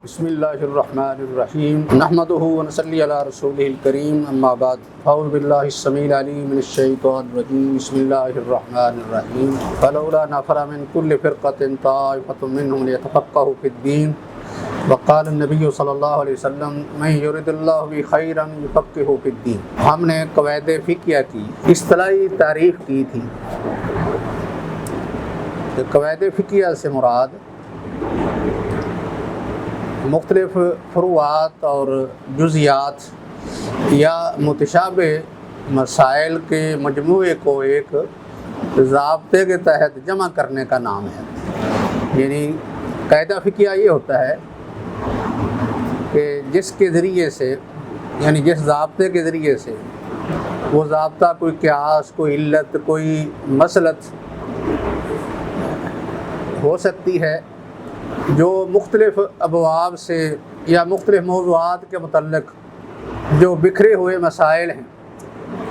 بسم اللہ الرحمن الرحیم نحمدہ ونصلی علی رسولہ الکریم اما بعد اعوذ باللہ السمیع العلیم من الشیطان الرجیم بسم اللہ الرحمن الرحیم فلولا نفر من کل فرقۃ طائفۃ منهم لیتفقهوا فی الدین وقال النبی صلی اللہ علیہ وسلم من یرد اللہ به خیرا یفقهه فی الدین۔ ہم نے قواعد فقہیہ کی اصطلاحی تعریف کی تھی کہ قواعد فقہیہ سے مراد مختلف فروعات اور جزیات یا متشابہ مسائل کے مجموعے کو ایک ضابطے کے تحت جمع کرنے کا نام ہے۔ یعنی قاعدہ فقہیہ یہ ہوتا ہے کہ جس کے ذریعے سے یعنی جس ضابطے کے ذریعے سے وہ ضابطہ کوئی قیاس، کوئی علت، کوئی مسلط ہو سکتی ہے جو مختلف ابواب سے یا مختلف موضوعات کے متعلق جو بکھرے ہوئے مسائل ہیں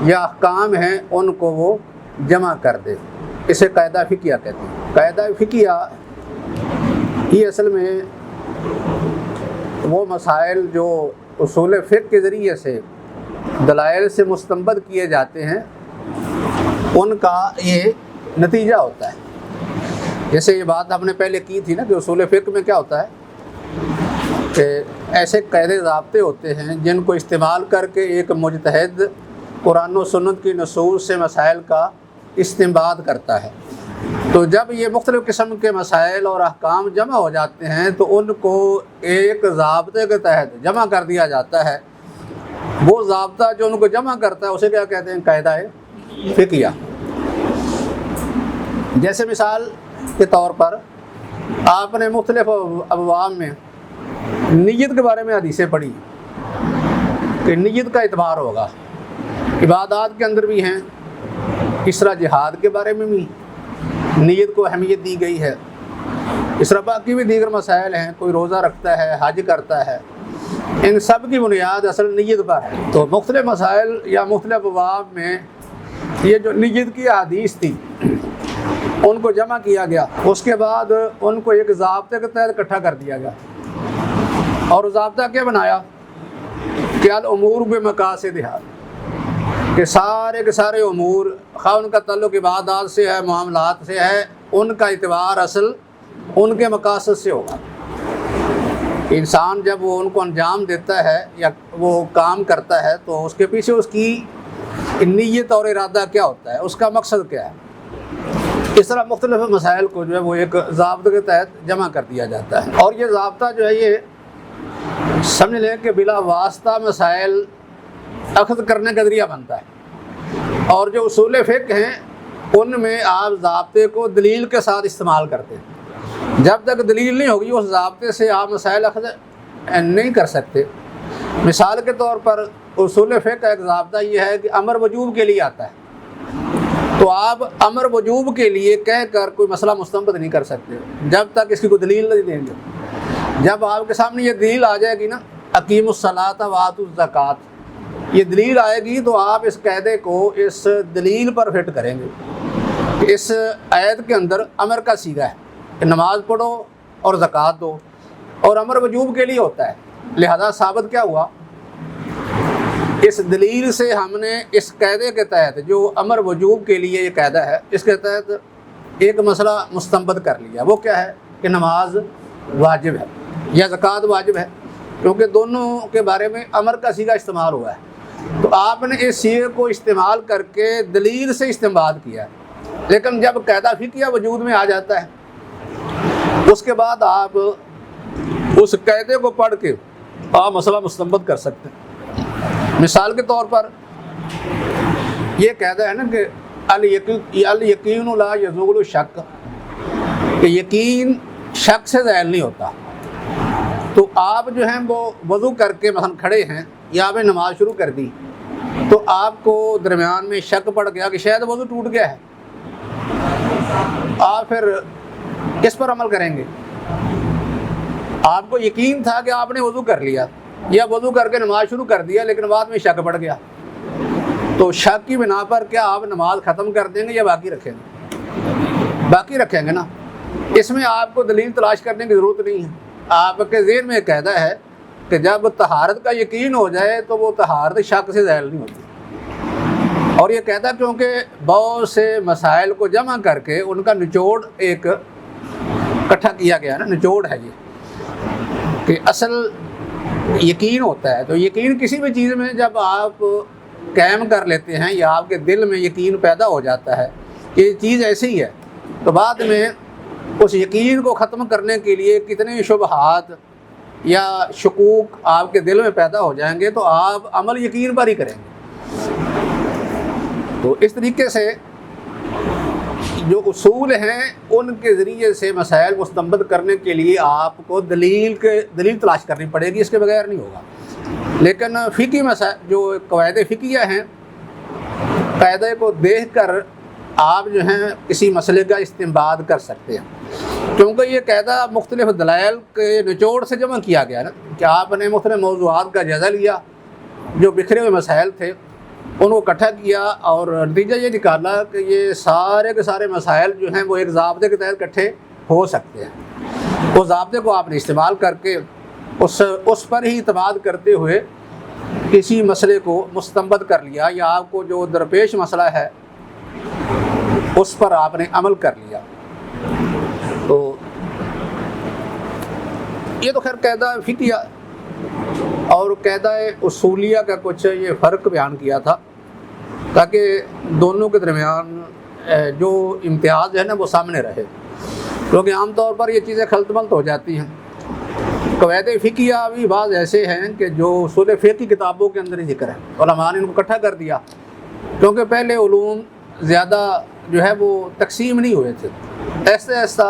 یا احکام ہیں ان کو وہ جمع کر دے، اسے قاعدہ فقہیہ کہتے ہیں۔ قاعدہ فقہیہ یہ اصل میں وہ مسائل جو اصول فقہ کے ذریعے سے دلائل سے مستنبط کیے جاتے ہیں ان کا یہ نتیجہ ہوتا ہے۔ جیسے یہ بات ہم نے پہلے کی تھی نا کہ اصول فقہ میں کیا ہوتا ہے کہ ایسے قاعدے ضابطے ہوتے ہیں جن کو استعمال کر کے ایک مجتہد قرآن و سنت کی نصوص سے مسائل کا استنباط کرتا ہے۔ تو جب یہ مختلف قسم کے مسائل اور احکام جمع ہو جاتے ہیں تو ان کو ایک ضابطے کے تحت جمع کر دیا جاتا ہے۔ وہ ضابطہ جو ان کو جمع کرتا ہے اسے کیا کہتے ہیں؟ قاعدہ فقہیہ۔ جیسے مثال کے طور پر آپ نے مختلف ابواب میں نیت کے بارے میں حدیثیں پڑھی کہ نیت کا اعتبار ہوگا، عبادات کے اندر بھی ہیں، اس طرح جہاد کے بارے میں بھی نیت کو اہمیت دی گئی ہے، اس طرح باقی بھی دیگر مسائل ہیں، کوئی روزہ رکھتا ہے، حج کرتا ہے، ان سب کی بنیاد اصل نیت پر ہے۔ تو مختلف مسائل یا مختلف ابواب میں یہ جو نیت کی احادیث تھی ان کو جمع کیا گیا، اس کے بعد ان کو ایک ضابطے کے تحت اکٹھا کر دیا گیا، اور ضابطہ کیا بنایا کہ الامور بمقاصدہا، کہ سارے کے سارے امور خواہ ان کا تعلق عبادات سے ہے، معاملات سے ہے، ان کا اعتبار اصل ان کے مقاصد سے ہوگا۔ انسان جب وہ ان کو انجام دیتا ہے یا وہ کام کرتا ہے تو اس کے پیچھے اس کی نیت اور ارادہ کیا ہوتا ہے، اس کا مقصد کیا ہے۔ اس طرح مختلف مسائل کو جو ہے وہ ایک ضابطے کے تحت جمع کر دیا جاتا ہے، اور یہ ضابطہ جو ہے یہ سمجھ لیں کہ بلا واسطہ مسائل اخذ کرنے کا ذریعہ بنتا ہے۔ اور جو اصول فقہ ہیں ان میں آپ ضابطے کو دلیل کے ساتھ استعمال کرتے ہیں، جب تک دلیل نہیں ہوگی اس ضابطے سے آپ مسائل اخذ نہیں کر سکتے۔ مثال کے طور پر اصول فقہ کا ایک ضابطہ یہ ہے کہ امر وجوب کے لیے آتا ہے، تو آپ امر وجوب کے لیے کہہ کر کوئی مسئلہ مستنبط نہیں کر سکتے جب تک اس کی کوئی دلیل نہیں دیں گے۔ جب آپ کے سامنے یہ دلیل آ جائے گی نا، اقیموا الصلاۃ وآتوا الزکوٰۃ، یہ دلیل آئے گی تو آپ اس قاعدے کو اس دلیل پر فٹ کریں گے کہ اس آیت کے اندر امر کا صیغہ ہے کہ نماز پڑھو اور زکوٰۃ دو، اور امر وجوب کے لیے ہوتا ہے، لہذا ثابت کیا ہوا؟ اس دلیل سے ہم نے اس قاعدے کے تحت جو امر وجوب کے لیے یہ قاعدہ ہے اس کے تحت ایک مسئلہ مستنبط کر لیا۔ وہ کیا ہے کہ نماز واجب ہے یا زکوٰۃ واجب ہے، کیونکہ دونوں کے بارے میں امر کا صیغہ استعمال ہوا ہے۔ تو آپ نے اس صیغے کو استعمال کر کے دلیل سے استنباط کیا ہے، لیکن جب قاعدہ فقہیہ وجود میں آ جاتا ہے اس کے بعد آپ اس قاعدے کو پڑھ کے آپ مسئلہ مستنبط کر سکتے ہیں۔ مثال کے طور پر یہ قاعدہ ہے نا کہ الیقین لا یزول الشک، کہ یقین شک سے زائل نہیں ہوتا۔ تو آپ جو ہیں وہ وضو کر کے مثلا کھڑے ہیں یا آپ نے نماز شروع کر دی تو آپ کو درمیان میں شک پڑ گیا کہ شاید وضو ٹوٹ گیا ہے، آپ پھر کس پر عمل کریں گے؟ آپ کو یقین تھا کہ آپ نے وضو کر لیا یا وضو کر کے نماز شروع کر دیا، لیکن بعد میں شک پڑ گیا، تو شک کی بنا پر کیا آپ نماز ختم کر دیں گے یا باقی رکھیں گے؟ باقی رکھیں گے نا۔ اس میں آپ کو دلیل تلاش کرنے کی ضرورت نہیں ہے، آپ کے ذہن میں قاعدہ ہے کہ جب طہارت کا یقین ہو جائے تو وہ طہارت شک سے زائل نہیں ہوتی. اور یہ قاعدہ کیونکہ بہت سے مسائل کو جمع کر کے ان کا نچوڑ ایک اکٹھا کیا گیا نا، نچوڑ ہے یہ کہ اصل یقین ہوتا ہے. تو یقین کسی بھی چیز میں جب آپ قائم کر لیتے ہیں یا آپ کے دل میں یقین پیدا ہو جاتا ہے کہ یہ چیز ایسی ہے، تو بعد میں اس یقین کو ختم کرنے کے لیے کتنے شبہات یا شکوک آپ کے دل میں پیدا ہو جائیں گے تو آپ عمل یقین پر ہی کریں گے. تو اس طریقے سے جو اصول ہیں ان کے ذریعے سے مسائل مستنبط کرنے کے لیے آپ کو دلیل تلاش کرنی پڑے گی، اس کے بغیر نہیں ہوگا. لیکن فقہی مسائل جو قواعد فقہیہ ہیں، قاعدے کو دیکھ کر آپ جو ہیں کسی مسئلے کا استنباط کر سکتے ہیں، کیونکہ یہ قاعدہ مختلف دلائل کے نچوڑ سے جمع کیا گیا نا کہ آپ نے مختلف موضوعات کا جائزہ لیا، جو بکھرے ہوئے مسائل تھے ان کو اکٹھا کیا اور نتیجہ یہ نکالا کہ یہ سارے کے سارے مسائل جو ہیں وہ ایک ضابطے کے تحت اکٹھے ہو سکتے ہیں. اس ضابطے کو آپ نے استعمال کر کے اس پر ہی اعتماد کرتے ہوئے کسی مسئلے کو مستنبط کر لیا، یا آپ کو جو درپیش مسئلہ ہے اس پر آپ نے عمل کر لیا. تو یہ تو خیر قاعدہ فقہیہ اور قاعدہ اصولیہ کا کچھ یہ فرق بیان کیا تھا تاکہ دونوں کے درمیان جو امتیاز ہے نا وہ سامنے رہے، کیونکہ عام طور پر یہ چیزیں خلط ملط ہو جاتی ہیں. قواعد فقہیہ بھی بعض ایسے ہیں کہ جو اصول فقہ کی کتابوں کے اندر ہی ذکر ہے، علماء نے ان کو اکٹھا کر دیا، کیونکہ پہلے علوم زیادہ جو ہے وہ تقسیم نہیں ہوئے تھے. ایسے ایسا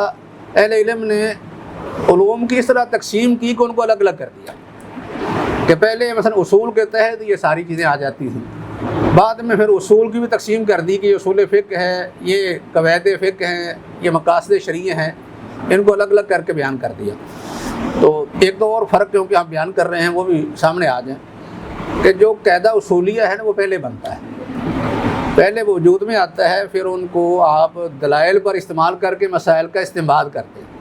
اہل علم نے علوم کی اس طرح تقسیم کی کہ ان کو الگ الگ کر دیا کہ پہلے مثلا اصول کے تحت یہ ساری چیزیں آ جاتی تھیں، بعد میں پھر اصول کی بھی تقسیم کر دی کہ یہ اصول فقہ ہے، یہ قواعد فقہ ہیں، یہ مقاصد شرعیہ ہیں، ان کو الگ الگ کر کے بیان کر دیا. تو ایک دو اور فرق کیونکہ ہم بیان کر رہے ہیں وہ بھی سامنے آ جائیں کہ جو قاعدہ اصولیہ ہے نا وہ پہلے بنتا ہے، پہلے وہ وجود میں آتا ہے، پھر ان کو آپ دلائل پر استعمال کر کے مسائل کا استنباط کرتے ہیں.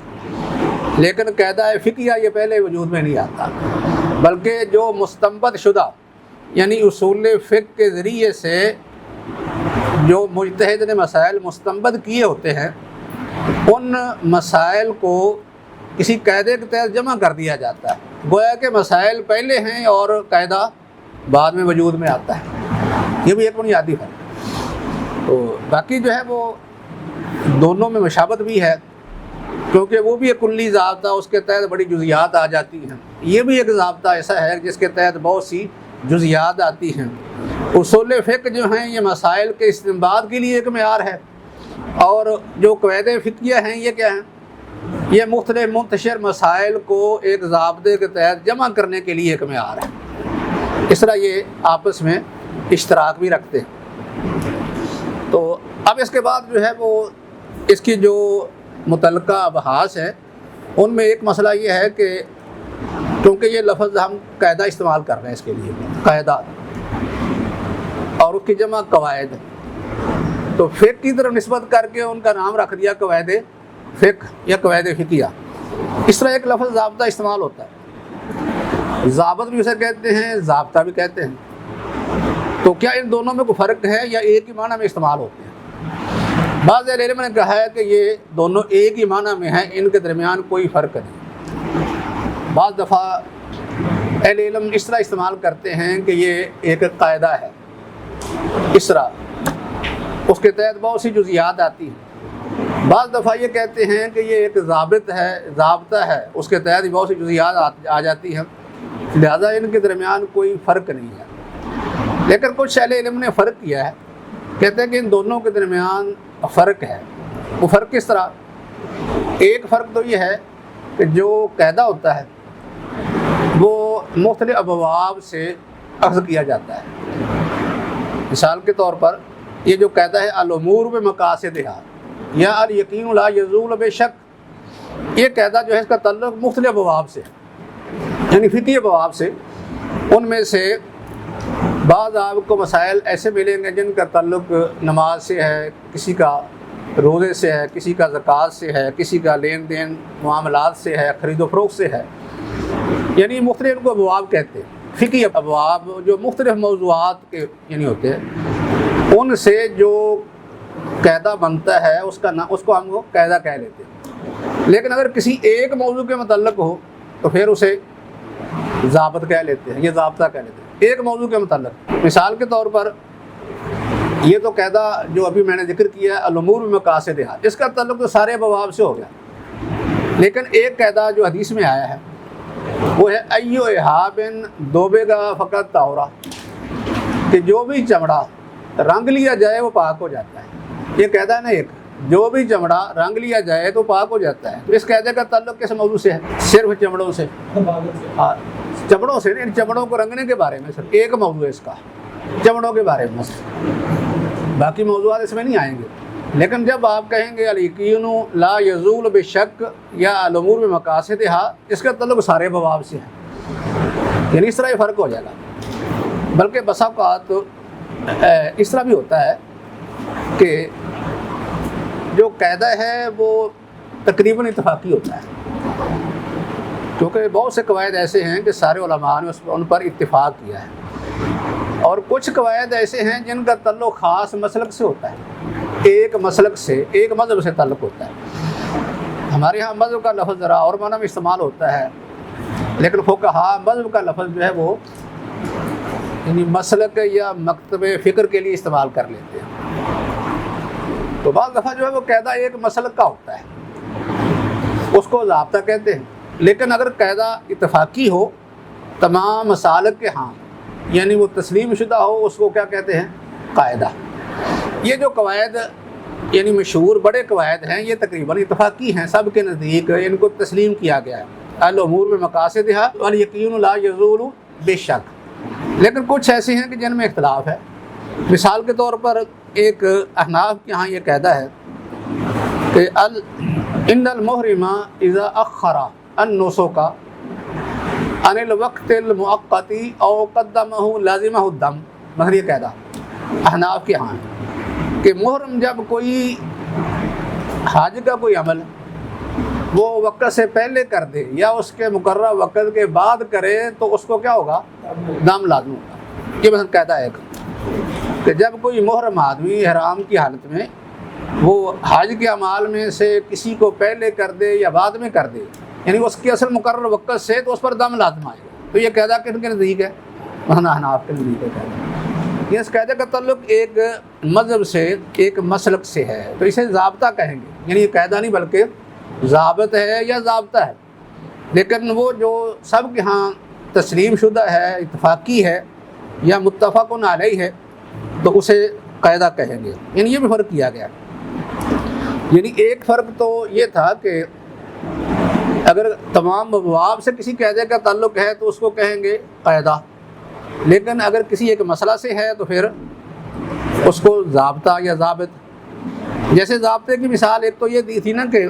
لیکن قاعدہ فقہیہ یہ پہلے وجود میں نہیں آتا، بلکہ جو مستنبط شدہ یعنی اصول فقہ کے ذریعے سے جو مجتہد نے مسائل مستنبط کیے ہوتے ہیں ان مسائل کو کسی قاعدے کے تحت جمع کر دیا جاتا ہے. گویا کہ مسائل پہلے ہیں اور قاعدہ بعد میں وجود میں آتا ہے. یہ بھی ایک بنیادی ہے. تو باقی جو ہے وہ دونوں میں مشابہت بھی ہے، کیونکہ وہ بھی ایک کلی ضابطہ، اس کے تحت بڑی جزیات آ جاتی ہیں. یہ بھی ایک ضابطہ ایسا ہے جس کے تحت بہت سی جزیات آتی ہیں. اصول فقہ جو ہیں یہ مسائل کے استنباط کے لیے ایک معیار ہے، اور جو قواعد فقہیہ ہیں یہ کیا ہیں؟ یہ مختلف منتشر مسائل کو ایک ضابطے کے تحت جمع کرنے کے لیے ایک معیار ہے. اس طرح یہ آپس میں اشتراک بھی رکھتے ہیں. تو اب اس کے بعد جو ہے وہ اس کی جو متعلقہ ابحاث ہیں ان میں ایک مسئلہ یہ ہے کہ کیونکہ یہ لفظ ہم قاعدہ استعمال کر رہے ہیں اس کے لیے، قاعدہ اور اس کی جمع قواعد، تو فقہ کی طرف نسبت کر کے ان کا نام رکھ دیا قواعد فقہ یا قواعد فقہیہ. اس طرح ایک لفظ ضابطہ استعمال ہوتا ہے، ضابط بھی اسے کہتے ہیں، ضابطہ بھی کہتے ہیں. تو کیا ان دونوں میں کوئی فرق ہے یا ایک ہی معنی میں استعمال ہوتے ہیں؟ بعض اہل علم نے کہا ہے کہ یہ دونوں ایک ہی معنی میں ہیں، ان کے درمیان کوئی فرق نہیں. بعض دفعہ اہل علم اس طرح استعمال کرتے ہیں کہ یہ ایک قاعدہ ہے، اس طرح اس کے تحت بہت سی جزیات آتی ہیں. بعض دفعہ یہ کہتے ہیں کہ یہ ایک ضابطہ ہے، اس کے تحت بہت سی جزیات آ جاتی ہیں، لہذا ان کے درمیان کوئی فرق نہیں ہے. لیکن کچھ اہل علم نے فرق کیا ہے، کہتے ہیں کہ ان دونوں کے درمیان فرق ہے. وہ فرق کس طرح؟ ایک فرق تو یہ ہے کہ جو قاعدہ ہوتا ہے وہ مختلف ابواب سے اخذ کیا جاتا ہے. مثال کے طور پر یہ جو قاعدہ ہے الامور بمقاصدہا یا الیقین لا یزول بشک، یہ قاعدہ جو ہے اس کا تعلق مختلف ابواب سے یعنی فقہی ابواب سے، ان میں سے بعض آپ کو مسائل ایسے ملیں گے جن کا تعلق نماز سے ہے، کسی کا روزے سے ہے، کسی کا زکوٰۃ سے ہے، کسی کا لین دین معاملات سے ہے، خرید و فروخت سے ہے، یعنی مختلف کو ابواب کہتے ہیں۔ فقہی ابواب جو مختلف موضوعات کے یعنی ہوتے ہیں، ان سے جو قاعدہ بنتا ہے اس کو ہم قاعدہ کہہ لیتے ہیں۔ لیکن اگر کسی ایک موضوع کے متعلق ہو تو پھر اسے ضابط کہہ لیتے ہیں، یہ ضابطہ کہہ لیتے ہیں ایک موضوع کے متعلق۔ مثال کے طور پر یہ تو قاعدہ جو ابھی میں نے ذکر کیا ہے الامور بمقاصدہا، اس کا تعلق تو سارے ابواب سے ہو گیا، لیکن ایک قاعدہ جو حدیث میں آیا ہے وہ ہے ایو احاب دوبے گا فقط طہورا، کہ جو بھی چمڑا رنگ لیا جائے وہ پاک ہو جاتا ہے۔ یہ قاعدہ نا ایک، جو بھی چمڑا رنگ لیا جائے تو پاک ہو جاتا ہے۔ تو اس قاعدے کا تعلق کس موضوع سے ہے؟ صرف چمڑوں سے، ہاں چمڑوں سے نہیں، چمڑوں کو رنگنے کے بارے میں صرف ایک موضوع ہے اس کا، چمڑوں کے بارے میں، باقی موضوعات اس میں نہیں آئیں گے۔ لیکن جب آپ کہیں گے الیقین لا یزول بشک یا الامور بمقاصدہا، اس کا تعلق سارے ابواب سے ہے، یعنی اس طرح یہ فرق ہو جائے گا۔ بلکہ بسا اوقات اس طرح بھی ہوتا ہے کہ جو قاعدہ ہے وہ تقریباً اتفاقی ہوتا ہے، کیونکہ بہت سے قواعد ایسے ہیں کہ سارے علماء نے ان پر اتفاق کیا ہے، اور کچھ قواعد ایسے ہیں جن کا تعلق خاص مسلک سے ہوتا ہے، ایک مسلک سے، ایک مذہب سے تعلق ہوتا ہے۔ ہمارے ہاں مذہب کا لفظ ذرا اور معنی میں استعمال ہوتا ہے، لیکن فقہا مذہب کا لفظ جو ہے وہ یعنی مسلک یا مکتب فکر کے لیے استعمال کر لیتے ہیں۔ تو بعض دفعہ جو ہے وہ قاعدہ ایک مسلک کا ہوتا ہے، اس کو ضابطہ کہتے ہیں۔ لیکن اگر قاعدہ اتفاقی ہو تمام مسالک کے ہاں، یعنی وہ تسلیم شدہ ہو، اس کو کیا کہتے ہیں؟ قاعدہ۔ یہ جو قواعد یعنی مشہور بڑے قواعد ہیں یہ تقریباً اتفاقی ہیں، سب کے نزدیک ان کو تسلیم کیا گیا ہے، الامور بمقاصدہا والیقین لا یزول بشک۔ لیکن کچھ ایسے ہیں کہ جن میں اختلاف ہے۔ مثال کے طور پر ایک احناف کے ہاں یہ قاعدہ ہے کہ ان المحرم اذا اخر النسک عن الوقت المؤقت او قدمہ لازمہ الدم، مثلا یہ قاعدہ احناف کے ہاں ہے کہ محرم جب کوئی حج کا کوئی عمل وہ وقت سے پہلے کر دے یا اس کے مقررہ وقت کے بعد کرے تو اس کو کیا ہوگا؟ دم لازم ہوگا۔ یہ مثلا قاعدہ ہے کہ جب کوئی محرم آدمی احرام کی حالت میں وہ حج کے اعمال میں سے کسی کو پہلے کر دے یا بعد میں کر دے، یعنی اس کے اصل مقرر وقت سے، تو اس پر دم لازم آئے گا۔ تو یہ قاعدہ کن کے نزدیک ہے؟ مثلا احناف کے نزدیک ہے قاعدہ۔ یہ اس قاعدے کا تعلق ایک مذہب سے، ایک مسلک سے ہے، تو اسے ضابطہ کہیں گے، یعنی یہ قاعدہ نہیں بلکہ ضابط ہے یا ضابطہ ہے۔ لیکن وہ جو سب کے ہاں تسلیم شدہ ہے، اتفاقی ہے یا متفق علیہ ہے، تو اسے قاعدہ کہیں گے۔ یعنی یہ بھی فرق کیا گیا، یعنی ایک فرق تو یہ تھا کہ اگر تمام ابواب سے کسی قاعدے کا تعلق ہے تو اس کو کہیں گے قاعدہ، لیکن اگر کسی ایک مسئلہ سے ہے تو پھر اس کو ضابطہ یا ضابط۔ جیسے ضابطے کی مثال ایک تو یہ دی تھی نا کہ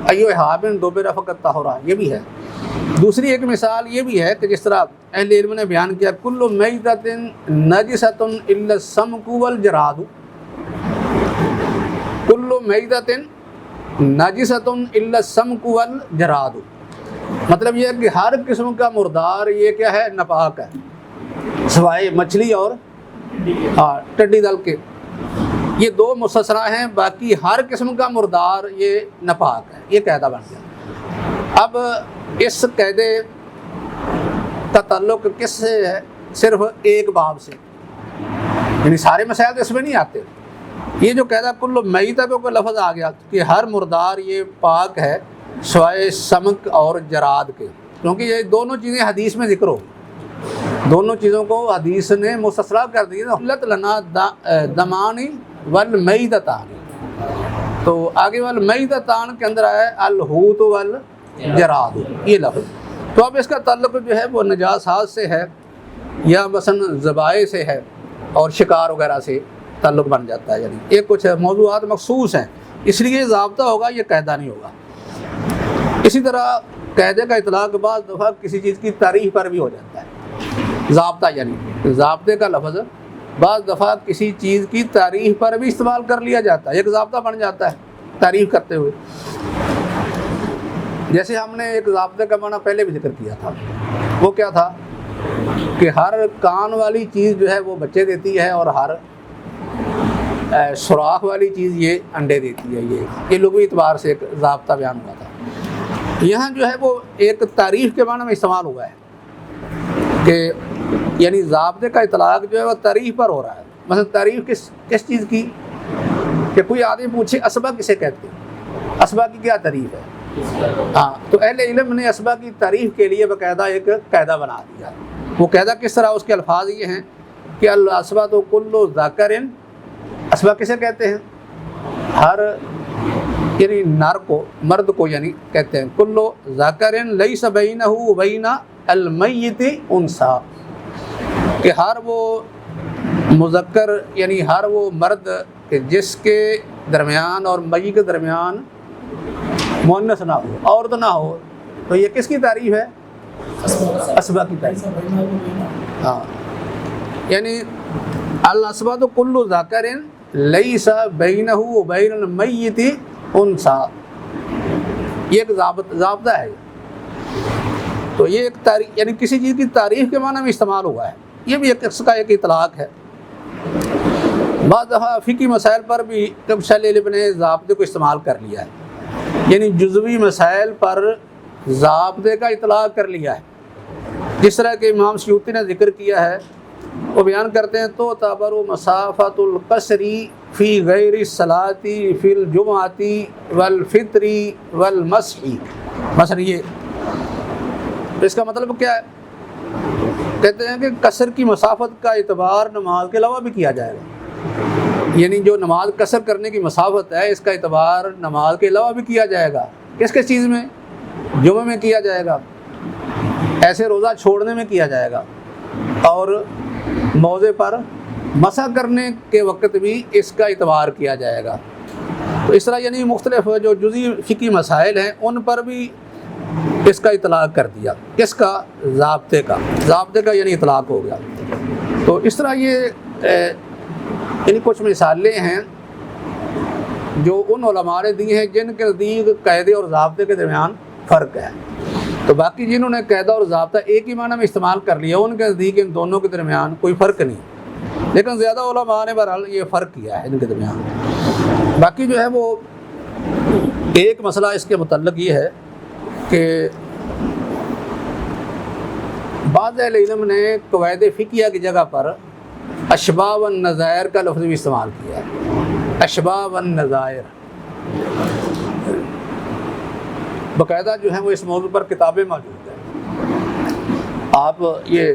ایو احاب دوبرا فقط طہورا، یہ بھی ہے۔ دوسری ایک مثال یہ بھی ہے کہ جس طرح اہل علم نے بیان کیا کل میتۃ نجسۃ الا السمک والجراد، کل میتۃ نجسۃ الا السمک والجراد، مطلب یہ ہے کہ ہر قسم کا مردار یہ کیا ہے؟ ناپاک ہے، سوائے مچھلی اور ٹڈی دل کے، یہ دو مستثنیٰ ہیں، باقی ہر قسم کا مردار یہ ناپاک ہے۔ یہ قاعدہ بن گیا۔ اب اس قاعدے کا تعلق کس سے ہے؟ صرف ایک باب سے، یعنی سارے مسائل تو اس میں نہیں آتے۔ یہ جو قاعدہ کل میتہ پہ کوئی لفظ آ گیا کہ ہر مردار یہ پاک ہے سوائے سمک اور جراد کے، کیونکہ یہ دونوں چیزیں حدیث میں ذکر ہو، دونوں چیزوں کو حدیث نے مستثنیٰ کر دی نا، حلت لنا دمانی والمیتتان، تو آگے والمیتتان کے اندر آیا الحوت والجراد یہ لفظ۔ تو اب اس کا تعلق جو ہے وہ نجاسات سے ہے یا مثلا ذبائح سے ہے اور شکار وغیرہ سے تعلق بن جاتا ہے، یعنی یہ کچھ موضوعات مخصوص ہیں، اس لیے ضابطہ ہوگا، یہ قاعدہ نہیں ہوگا۔ اسی طرح قاعدے کا اطلاق بعض دفعہ کسی چیز کی تعریف پر بھی ہو جاتا ہے، ضابطہ یعنی ضابطے کا لفظ بعض دفعہ کسی چیز کی تعریف پر بھی استعمال کر لیا جاتا ہے، ایک ضابطہ بن جاتا ہے۔ تعریف کرتے ہوئے. جیسے ہم نے ایک ضابطے کا معنی پہلے بھی ذکر کیا تھا، وہ کیا تھا کہ ہر کان والی چیز جو ہے وہ بچے دیتی ہے، اور ہر سوراخ والی چیز یہ انڈے دیتی ہے. یہ لغوی اعتبار سے ایک ضابطہ بیان ہوا تھا. یہاں جو ہے وہ ایک تعریف کے معنی میں استعمال ہوا ہے کہ یعنی ضابطے کا اطلاق جو ہے وہ تعریف پر ہو رہا ہے. مثلا تعریف کس چیز کی؟ کہ کوئی آدمی پوچھے اسبا کسے کہتے ہیں، اسبا کی کیا تعریف ہے؟ ہاں، تو اہل علم نے اسبا کی تعریف کے لیے باقاعدہ ایک قاعدہ بنا دیا. وہ قاعدہ کس طرح؟ اس کے الفاظ یہ ہیں کہ الاسبا تو کل ذکر، اسبا کسے کہتے ہیں؟ ہر یعنی نر کو، مرد کو یعنی کہتے ہیں. کل ذکر لیس بینہ و بین المیت انثی، کہ ہر وہ مذکر یعنی ہر وہ مرد کہ جس کے درمیان اور میت کے درمیان مؤنث نہ ہو، عورت نہ ہو. تو یہ کس کی تعریف ہے؟ اسبا کی تعریف. ہاں، یعنی الاسبا تو کل ذکر لیس بینہ و بین المیت انثی، یہ ایک ضابطہ ہے. تو یہ ایک تعریف یعنی کسی چیز کی تعریف کے معنی میں استعمال ہوا ہے. یہ بھی ایک اس کا ایک اطلاق ہے. بعض دفعہ فقہی مسائل پر بھی اہل علم نے ضابطے کو استعمال کر لیا ہے، یعنی جزوی مسائل پر ضابطے کا اطلاق کر لیا ہے. جس طرح کہ امام سیوطی نے ذکر کیا ہے، وہ بیان کرتے ہیں تو تعبر مسافت القصر فی غیر الصلاۃ فی الجمعۃ والفطر والمسح. مثلا یہ اس کا مطلب کیا ہے؟ کہتے ہیں کہ قصر کی مسافت کا اعتبار نماز کے علاوہ بھی کیا جائے گا. یعنی جو نماز قصر کرنے کی مسافت ہے، اس کا اعتبار نماز کے علاوہ بھی کیا جائے گا. کس کس چیز میں؟ جمعہ میں کیا جائے گا، ایسے روزہ چھوڑنے میں کیا جائے گا، اور موضع پر مسح کرنے کے وقت بھی اس کا اعتبار کیا جائے گا. تو اس طرح یعنی مختلف جو جزئی فقہی مسائل ہیں ان پر بھی اس کا اطلاق کر دیا. کس کا؟ ضابطے کا یعنی اطلاق ہو گیا. تو اس طرح یہ یعنی کچھ مثالیں ہیں جو ان علماء نے دی ہیں جن کے نزدیک قاعدے اور ضابطے کے درمیان فرق ہے. تو باقی جنہوں نے قاعدہ اور ضابطہ ایک ہی معنی میں استعمال کر لیا، ان کے نزدیک ان دونوں کے درمیان کوئی فرق نہیں. لیکن زیادہ علماء نے بہرحال یہ فرق کیا ہے ان کے درمیان. باقی جو ہے وہ ایک مسئلہ اس کے متعلق یہ ہے کہ بعض اہل علم نے قواعد فقہیہ کی جگہ پر اشباہ والنظائر کا لفظ بھی استعمال کیا ہے. اشباہ والنظائر باقاعدہ جو ہیں وہ اس موضوع پر کتابیں موجود ہیں. آپ یہ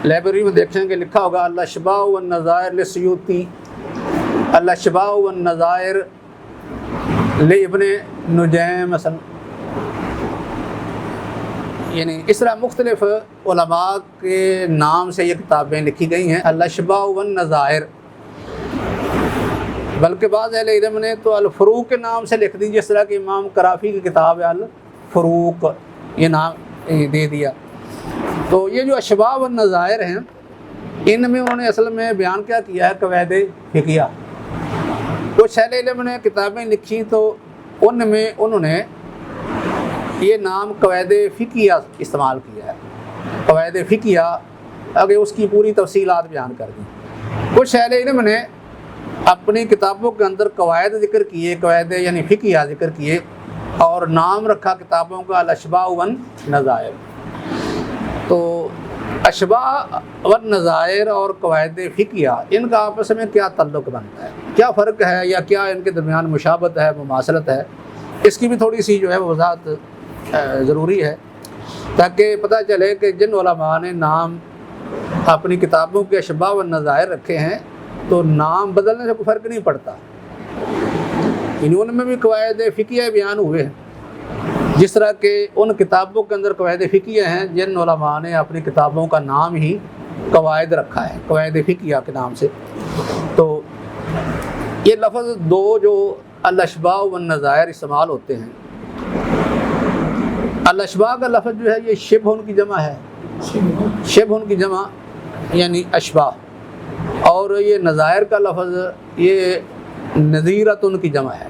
لائبریری میں دیکھیں کہ لکھا ہوگا الاشباہ والنظائر للسیوطی، الاشباہ والنظائر لابن نجیم مثلا. یعنی اس طرح مختلف علماء کے نام سے یہ کتابیں لکھی گئی ہیں الاشباہ والنظائر. بلکہ بعض اہل علم نے تو الفروق کے نام سے لکھ دی، جس طرح کہ امام کرافی کی کتاب ہے الفروق، یہ نام دے دیا. تو یہ جو اشباہ والنظائر ہیں ان میں انہوں نے اصل میں بیان کیا ہے قواعد فقہیہ. کچھ اہل علم نے کتابیں لکھی تو ان میں انہوں نے یہ نام قواعد فقہیہ استعمال کیا ہے. قواعد فقہیہ اگر اس کی پوری تفصیلات بیان کر دیں. کچھ اہل علم نے اپنی کتابوں کے اندر قواعد ذکر کیے، قواعد یعنی فقہیہ ذکر کیے، اور نام رکھا کتابوں کا الاشباہ والنظائر. تو اشباہ والنظائر اور قواعد فقہیہ ان کا آپس میں کیا تعلق بنتا ہے، کیا فرق ہے، یا کیا ان کے درمیان مشابہت ہے، مماثلت ہے، اس کی بھی تھوڑی سی جو ہے وضاحت ضروری ہے، تاکہ پتہ چلے کہ جن علماء نے نام اپنی کتابوں کے اشباہ والنظائر رکھے ہیں تو نام بدلنے سے کوئی فرق نہیں پڑتا. ان میں بھی قواعد فقہیہ بیان ہوئے ہیں، جس طرح کہ ان کتابوں کے اندر قواعد فقہیہ ہیں جن علماء نے اپنی کتابوں کا نام ہی قواعد رکھا ہے، قواعد فقہیہ کے نام سے. تو یہ لفظ دو جو الاشباہ والنظائر استعمال ہوتے ہیں، الاشباہ کا لفظ جو ہے یہ شبہ ان کی جمع ہے، شبہ ان کی جمع یعنی اشباہ، اور یہ نظائر کا لفظ یہ نظیرت ان کی جمع ہے.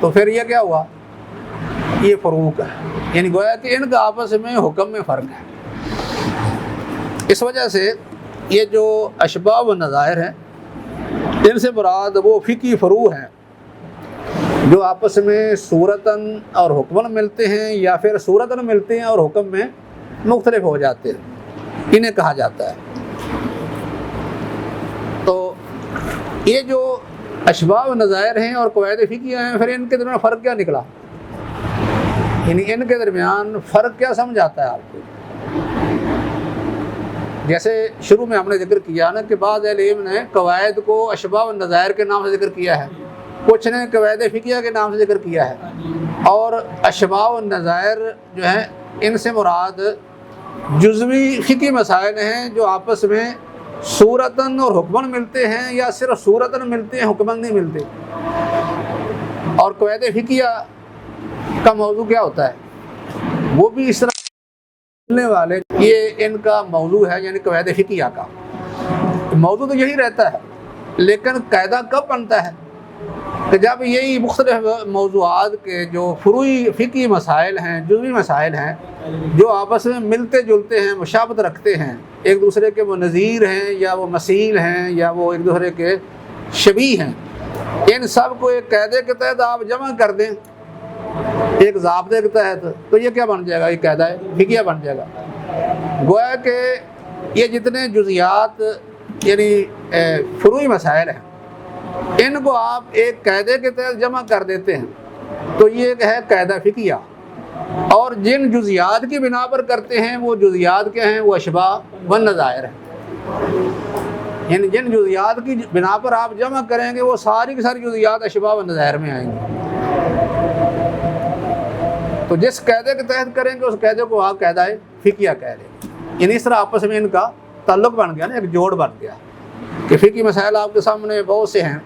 تو پھر یہ کیا ہوا؟ یہ فروق ہے، یعنی گویا کہ ان کا آپس میں حکم میں فرق ہے۔ اس وجہ سے یہ جو اشباہ و نظائر ہیں ان سے مراد وہ فقہی فروع ہیں جو آپس میں صورتاً اور حکماً ملتے ہیں، یا پھر صورتاً ملتے ہیں اور حکم میں مختلف ہو جاتے ہیں، انہیں کہا جاتا ہے۔ تو یہ جو اشباہ و نظائر ہیں اور قواعد فقہیہ ہیں، پھر ان کے درمیان فرق کیا نکلا؟ یعنی ان کے درمیان فرق کیا سمجھ آتا ہے آپ کو؟ جیسے شروع میں ہم نے ذکر کیا نا کہ بعض اہل علم نے قواعد کو اشباہ و نظائر کے نام سے ذکر کیا ہے، کچھ نے قواعد فقہیہ کے نام سے ذکر کیا ہے، اور اشباہ و نظائر جو ہیں ان سے مراد جزوی فقہی مسائل ہیں جو آپس میں صورتاً اور حکماً ملتے ہیں، یا صرف صورتاً ملتے ہیں، حکماً نہیں ملتے۔ اور قواعد فقہیہ کا موضوع کیا ہوتا ہے؟ وہ بھی اس طرح ملنے والے، یہ ان کا موضوع ہے، یعنی قواعد فقہیہ کا موضوع تو یہی رہتا ہے، لیکن قاعدہ کب بنتا ہے؟ کہ جب یہی مختلف موضوعات کے جو فروعی فقہی مسائل ہیں، جزوی مسائل ہیں، جو آپس میں ملتے جلتے ہیں، مشابہت رکھتے ہیں، ایک دوسرے کے وہ نظیر ہیں یا وہ مثیل ہیں یا وہ ایک دوسرے کے شبیہ ہیں، ان سب کو ایک قاعدے کے تحت آپ جمع کر دیں، ایک ضابطے کے تحت، تو یہ کیا بن جائے گا؟ یہ قاعدہ فقہیہ بن جائے گا۔ گویا کہ یہ جتنے جزیات یعنی فروعی مسائل ہیں، ان کو آپ ایک قاعدے کے تحت جمع کر دیتے ہیں تو یہ ایک ہے قاعدہ فقہیہ، اور جن جزیات کی بنا پر کرتے ہیں وہ جزیات کیا ہیں؟ وہ اشباہ و نظائر ہیں، یعنی جن جزیات کی بنا پر آپ جمع کریں گے وہ ساری کی ساری جزیات اشباہ و نظائر میں آئیں گی۔ تو جس قاعدے کے تحت کریں گے اس قاعدے کو آپ قاعدہ فقہیہ کہہ لیں گے، یعنی اس طرح آپس میں ان کا تعلق بن گیا نا، ایک جوڑ بن گیا کہ فقہی مسائل آپ کے سامنے بہت سے ہیں،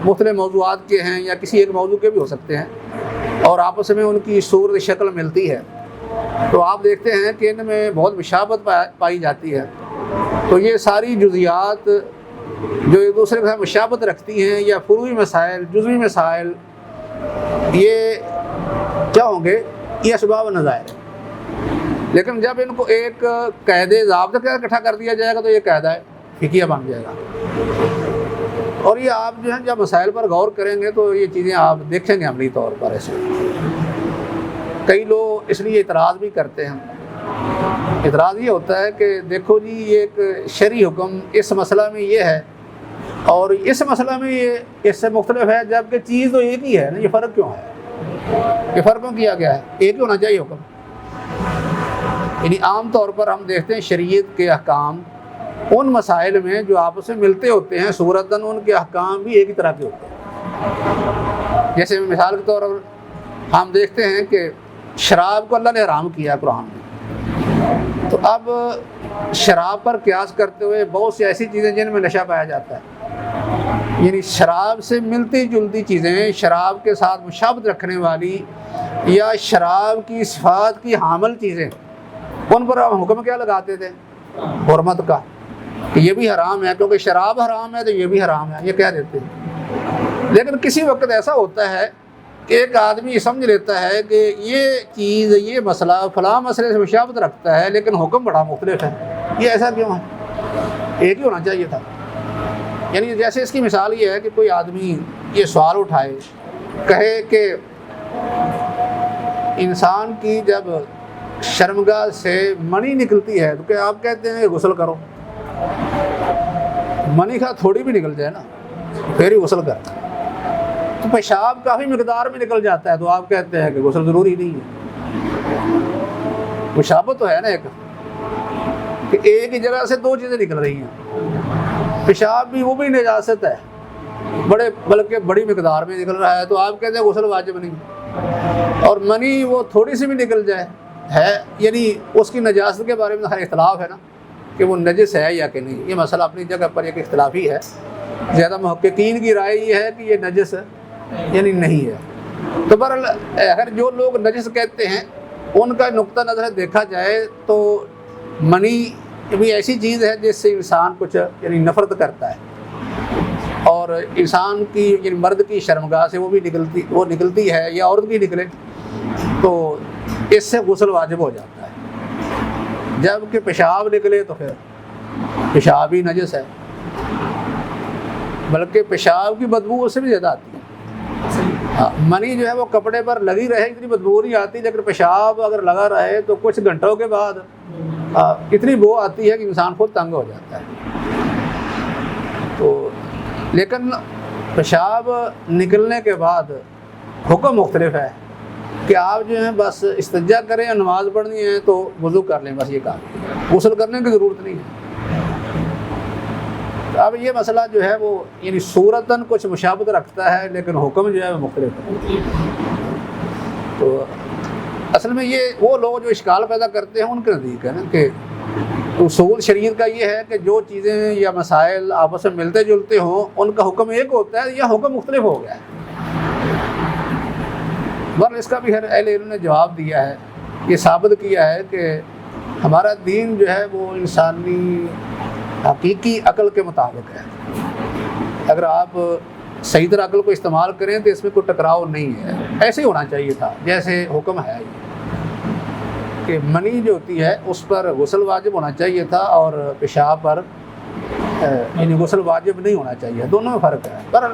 مختلف موضوعات کے ہیں یا کسی ایک موضوع کے بھی ہو سکتے ہیں، اور آپس میں ان کی صورت شکل ملتی ہے، تو آپ دیکھتے ہیں کہ ان میں بہت مشابہت پائی جاتی ہے۔ تو یہ ساری جزیات جو ایک دوسرے کے ساتھ مشابہت رکھتی ہیں، یا فروعی مسائل، جزوی مسائل، یہ کیا ہوں گے؟ یہ اشباہ و نظائر۔ لیکن جب ان کو ایک قاعدے ضابطے کے اکٹھا کر دیا جائے گا تو یہ قاعدہ فقہیہ بن جائے گا۔ اور یہ آپ جو ہے جب مسائل پر غور کریں گے تو یہ چیزیں آپ دیکھیں گے عملی طور پر۔ ایسے کئی لوگ اس لیے اعتراض بھی کرتے ہیں، اعتراض یہ ہوتا ہے کہ دیکھو جی یہ ایک شرعی حکم اس مسئلہ میں یہ ہے اور اس مسئلہ میں یہ اس سے مختلف ہے، جبکہ چیز تو ایک ہی ہے نا، یہ فرق کیوں ہے؟ یہ فرق کیوں کیا گیا ہے؟ ایک ہی ہونا چاہیے حکم۔ یعنی عام طور پر ہم دیکھتے ہیں شریعت کے احکام ان مسائل میں جو آپس میں ملتے ہوتے ہیں صورتاً، ان کے احکام بھی ایک ہی طرح کے ہوتے ہیں۔ جیسے مثال کے طور پر ہم دیکھتے ہیں کہ شراب کو اللہ نے حرام کیا قرآن میں، تو اب شراب پر قیاس کرتے ہوئے بہت سی ایسی چیزیں جن میں نشہ پایا جاتا ہے، یعنی شراب سے ملتی جلتی چیزیں، شراب کے ساتھ مشابہت رکھنے والی یا شراب کی صفات کی حامل چیزیں، ان پر ہم حکم کیا لگاتے تھے؟ حرمت کا، کہ یہ بھی حرام ہے، کیونکہ شراب حرام ہے تو یہ بھی حرام ہے، یہ کہہ دیتے ہیں۔ لیکن کسی وقت ایسا ہوتا ہے کہ ایک آدمی سمجھ لیتا ہے کہ یہ چیز، یہ مسئلہ فلاں مسئلے سے مشابہت رکھتا ہے لیکن حکم بڑا مختلف ہے، یہ ایسا کیوں ہے؟ ایک ہی ہونا چاہیے تھا۔ یعنی جیسے اس کی مثال یہ ہے کہ کوئی آدمی یہ سوال اٹھائے، کہے کہ انسان کی جب شرمگاہ سے منی نکلتی ہے تو کیا آپ کہتے ہیں کہ غسل کرو؟ منی کا تھوڑی بھی نکل جائے نا پھر ہی غسل کرتا ہے، تو پیشاب کافی مقدار میں نکل جاتا ہے تو آپ کہتے ہیں کہ غسل ضروری نہیں ہے۔ مشابہت تو ہے نا ایک، کہ ایک ہی جگہ سے دو چیزیں نکل رہی ہیں، پیشاب بھی وہ بھی نجاست ہے، بلکہ بڑی مقدار میں نکل رہا ہے، تو آپ کہتے ہیں غسل واجب نہیں۔ اور منی وہ تھوڑی سی بھی نکل جائے ہے، یعنی اس کی نجاست کے بارے میں ہر اختلاف ہے نا کہ وہ نجس ہے یا کہ نہیں، یہ مسئلہ اپنی جگہ پر ایک اختلافی ہے۔ زیادہ محققین کی رائے یہ ہے کہ یہ نجس یعنی نہیں ہے۔ تو بہرحال اگر جو لوگ نجس کہتے ہیں ان کا نقطہ نظر دیکھا جائے تو منی بھی ایسی چیز ہے جس سے انسان کچھ یعنی نفرت کرتا ہے، اور اور انسان کی یعنی مرد کی شرمگاہ سے وہ نکلتی ہے یا عورت کی نکلے تو اس سے غسل واجب ہو جاتا ہے۔ جب کہ پیشاب نکلے تو پھر پیشاب ہی نجس ہے، بلکہ پیشاب کی بدبو اس سے بھی زیادہ آتی ہے۔ منی جو ہے وہ کپڑے پر لگی رہے اتنی بدبو نہیں آتی، لیکن پیشاب اگر لگا رہے تو کچھ گھنٹوں کے بعد اتنی بو آتی ہے کہ انسان خود تنگ ہو جاتا ہے۔ تو لیکن پیشاب نکلنے کے بعد حکم مختلف ہے کہ آپ جو ہیں بس استنجا کریں یا نماز پڑھنی ہے تو وضو کر لیں، بس یہ کام، غسل کرنے کی ضرورت نہیں ہے۔ اب یہ مسئلہ جو ہے وہ یعنی صورتاً کچھ مشابہت رکھتا ہے لیکن حکم جو ہے وہ مختلف ہے۔ تو اصل میں یہ وہ لوگ جو اشکال پیدا کرتے ہیں ان کے نزدیک ہے نا کہ اصول شریعت کا یہ ہے کہ جو چیزیں یا مسائل آپس میں ملتے جلتے ہوں ان کا حکم ایک ہوتا ہے یا حکم مختلف ہو گیا ہے۔ بہرحال اس کا بھی ہر اہل علم نے جواب دیا ہے، یہ ثابت کیا ہے کہ ہمارا دین جو ہے وہ انسانی حقیقی عقل کے مطابق ہے۔ اگر آپ صحیح طرح عقل کو استعمال کریں تو اس میں کوئی ٹکراؤ نہیں ہے، ایسے ہی ہونا چاہیے تھا جیسے حکم ہے کہ منی جو ہوتی ہے اس پر غسل واجب ہونا چاہیے تھا اور پیشاب پر یعنی غسل واجب نہیں ہونا چاہیے، دونوں میں فرق ہے۔ پر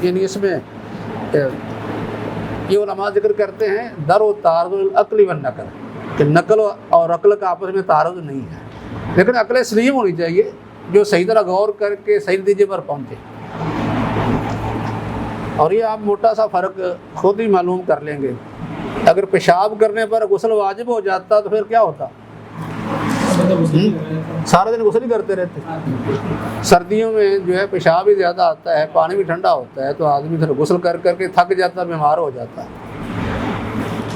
یعنی اس میں یہ علماء ذکر کرتے ہیں در و تعارض العقل والنقل، کہ نقل اور عقل کا آپس میں تعارض نہیں ہے، لیکن عقل سلیم ہونی چاہیے جو صحیح طرح غور کر کے صحیح نتیجے پر پہنچے۔ اور یہ آپ موٹا سا فرق خود ہی معلوم کر لیں گے، اگر پیشاب کرنے پر غسل واجب ہو جاتا تو پھر کیا ہوتا؟ سارا دن غسل ہی کرتے رہتے۔ سردیوں میں جو ہے پیشاب ہی زیادہ آتا ہے، پانی بھی ٹھنڈا ہوتا ہے، تو آدمی پھر غسل کر کر کے تھک جاتا، بیمار ہو جاتا ہے۔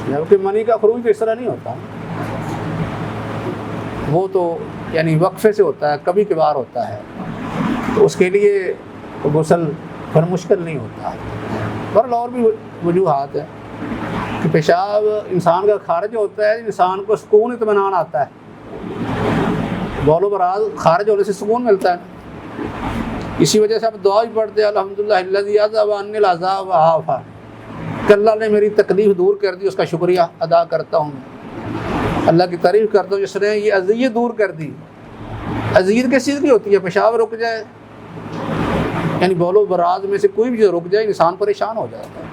جبکہ منی کا خروج تو اس طرح نہیں ہوتا، وہ تو یعنی وقفے سے ہوتا ہے، کبھی کبھار ہوتا ہے، تو اس کے لیے غسل پھر مشکل نہیں ہوتا۔ پر اور بھی وجوہات ہیں کہ پیشاب انسان کا خارج ہوتا ہے، انسان کو سکون اطمینان آتا ہے، بول و براز خارج ہونے سے سکون ملتا ہے۔ اسی وجہ سے آپ دعا بھی پڑھتے ہیں الحمدللہ الذی اذهب عنی العذاب وعافا، کہ اللہ نے میری تکلیف دور کر دی، اس کا شکریہ ادا کرتا ہوں، اللہ کی تعریف کرتا ہوں جس نے یہ اذیت دور کر دی۔ اذیت کس چیز کی ہوتی ہے؟ پیشاب رک جائے، یعنی بول و براز میں سے کوئی بھی جو رک جائے انسان پریشان ہو جاتا ہے۔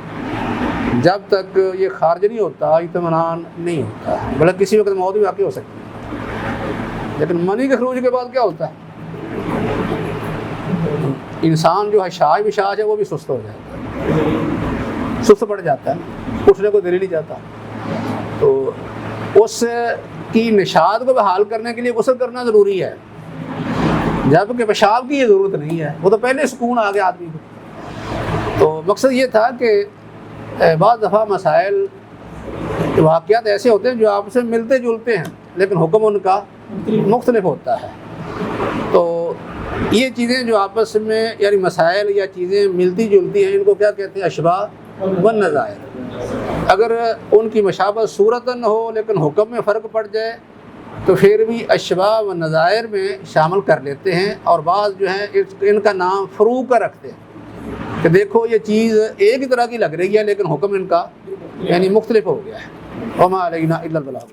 جب تک یہ خارج نہیں ہوتا اطمینان نہیں ہوتا، بلکہ کسی وقت موت بھی واقع ہو سکتی ہے۔ لیکن منی کے خروج کے بعد کیا ہوتا ہے؟ انسان جو حشاش وشاش ہے وہ بھی سست ہو جاتا ہے، سست پڑ جاتا ہے، اٹھنے کو دل ہی نہیں جاتا۔ تو اس کی نشاط کو بحال کرنے کے لیے غسل کرنا ضروری ہے، جبکہ پیشاب کی یہ ضرورت نہیں ہے، وہ تو پہلے سکون آ گیا آدمی کو۔ تو مقصد یہ تھا کہ بعض دفعہ مسائل واقعات ایسے ہوتے ہیں جو آپس سے ملتے جلتے ہیں لیکن حکم ان کا مختلف ہوتا ہے۔ تو یہ چیزیں جو آپس میں یعنی مسائل یا چیزیں ملتی جلتی ہیں ان کو کیا کہتے ہیں؟ اشباہ والنظائر۔ اگر ان کی مشابہت صورتاً ہو لیکن حکم میں فرق پڑ جائے تو پھر بھی اشباہ و نظائر میں شامل کر لیتے ہیں، اور بعض جو ہیں ان کا نام فروق کا رکھتے ہیں کہ دیکھو یہ چیز ایک ہی طرح کی لگ رہی ہے لیکن حکم ان کا یعنی مختلف ہو گیا ہے۔ وما علینا الا البلاغ۔